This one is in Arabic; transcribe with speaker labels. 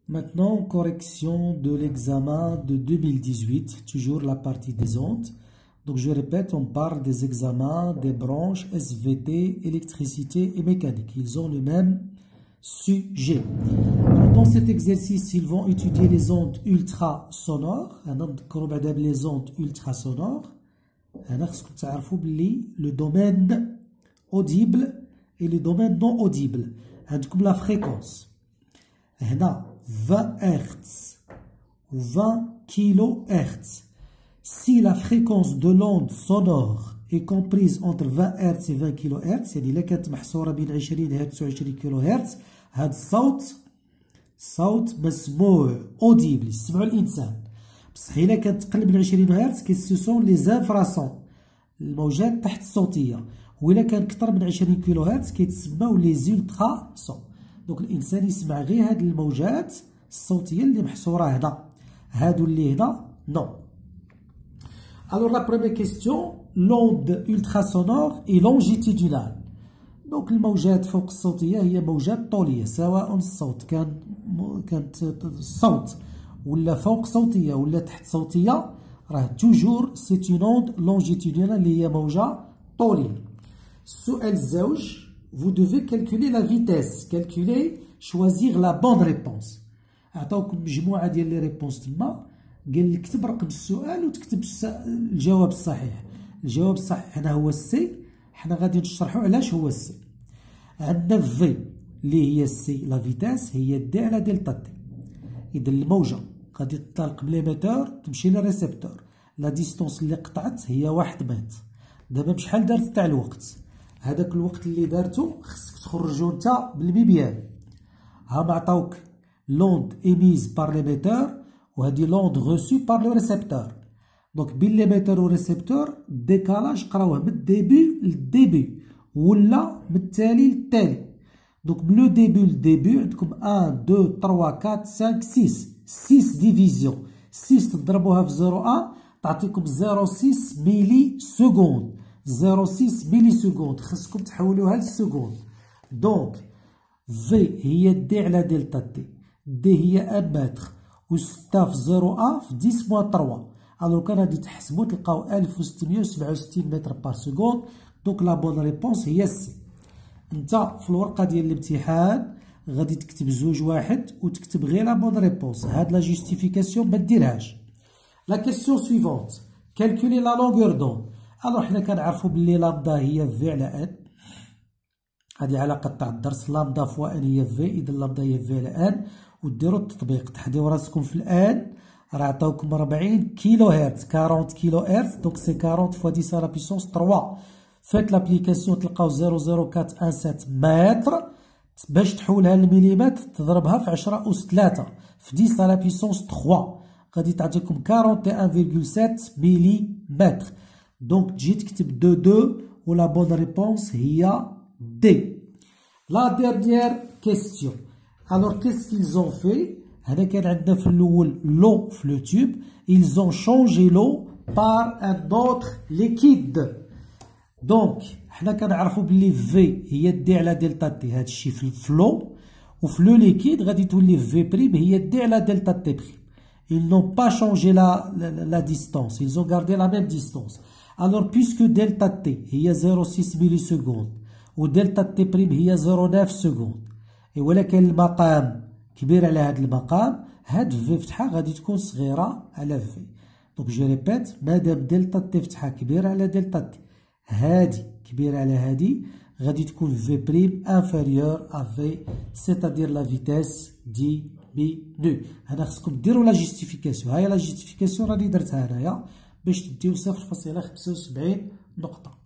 Speaker 1: Maintenant, correction de l'examen de 2018, toujours la partie des ondes. Donc je répète, on parle des examens des branches SVT, électricité et mécanique. Ils ont le même sujet. Alors, dans cet exercice, ils vont étudier les ondes ultrasonores. Les ondes ultrasonores. Le domaine audible et le domaine non audible. Comme la fréquence. 20 Hz ou 20 kHz. Si la fréquence de l'onde sonore est comprise entre 20 Hz et 20 kHz, يعني إلا كانت محصورة بين 20 هرتز و 20 kHz، هذا الصوت صوت مسموع audible يسمعو الإنسان. بصح إلا كانت تقل من 20 هرتز كيسوسون لي زانفراسون، الموجات تحت الصوتية، وإلا كان أكثر من 20 kHz كيتسماو لي زولترا سون. دونك الإنسان يسمع غير هاد الموجات الصوتية اللي محصورة هنا، هادو اللي هنا نو. Alors la première question, l'onde ultrasonore est longitudinale. Donc الموجات فوق الصوتية هي موجات طولية، سواء الصوت كانت الصوت ولا فوق صوتية ولا تحت صوتية، راه توجور سيت اون اونde longitudinale اللي هي موجة طولية. السؤال الزوج، vous devez calculer la vitesse, choisir la bonne réponse. عطاوكم مجموعة ديال لي ريبونس تما، قال لك كتب رقم السؤال وتكتب الجواب الصحيح. الجواب الصحيح هنا هو السي. حنا غادي نشرحو علاش هو السي. عندنا في اللي هي السي لا فيتاس هي دي على دلتا تي. اذا الموجة غادي تنطلق من ليميتور تمشي للريسبتور، لا ديستونس اللي قطعت هي 1 متر. دابا بشحال دارت تاع الوقت؟ هذاك الوقت اللي دارتو خصك تخرجو نتا بالمبيان. ها معطاوك l'onde émise par l'émetteur وهذه l'onde reçue par le récepteur. دونك بين l'émetteur و récepteur ديكالاج قراوه من الديبي للديبي ولا من التالي للتالي. دونك من لو ديبي للديبي عندكم 1 2 3 4 5 6 ديفيزيون. 6 تضربوها في 0.1 تعطيكم 0.6 ميلي سكوند. 0.6 ميلي سكوند خصكم تحولوها للسكوند. دونك في هي دي على دلتا تي، دي هي 1 متر و 6 في 0.1 في 10 موان 3. الوغ كان غادي تحسبو تلقاو 1667 متر بار سكوند. دونك لا بون ريبونس هي سي. نتا في الورقة ديال الامتحان غادي تكتب 2 وتكتب غير لا بون ريبونس. هاد لا جوستيفيكاسيون ما ديرهاش. لا كيسيون سويفونت، كالكولي لا لونغور دوند. الوغ حنا كنعرفو بلي لامدا هي في على ان، هادي علاقة تاع الدرس، لامدا فوا ان هي في، إذا لامدا هي في على ان. وديرو التطبيق، تحديو راسكم في الان، راه عطاوكم 40 كيلو هرتز، 40 كيلو هرتز، دونك سي 40 فوا 10 على بيسونس 3. فات لابليكاسيون تلقاو 0.0417 متر. باش تحولها للمليمتر تضربها في 10 أس 3 في 10 على بيسونس 3، غادي تعطيكم 41.7 ملي متر. دونك تجي تكتب 2 و لا بون ريبونس هي دي. لا ديرنيير كيستيون. Alors qu'est-ce qu'ils ont fait؟ هنا كان عندنا في الأول l'eau في لو تيوب، ils ont changé l'eau par un autre liquide. دونك حنا كنعرفو بلي في هي دي على دلتا تي، هادشي في الفلو، وفي لو ليكيد غادي تولي في بريم هي دي على دلتا تي بريم. Ils n'ont pas changé la distance, ils ont gardé la même distance. Alors puisque delta t هي 0.6 ملي سكوند و دلتا تي بريم هي 0.9 سكوند، ولكن المقام كبير على هذا المقام، هاد في فتحة غادي تكون صغيرة على في. دونك جو ريبيت، مادام دلتا تي فتحة كبيرة على دلتا تي، هادي كبيرة على هادي، غادي تكون في بريم انفيريور ا في، سيتادير لا فيتاس ديمينو. هنا خصكم ديروا لا جوستيفيكاسيون. هاهي لا جوستيفيكاسيون راني درتها هنايا باش تديو 0.75 نقطة.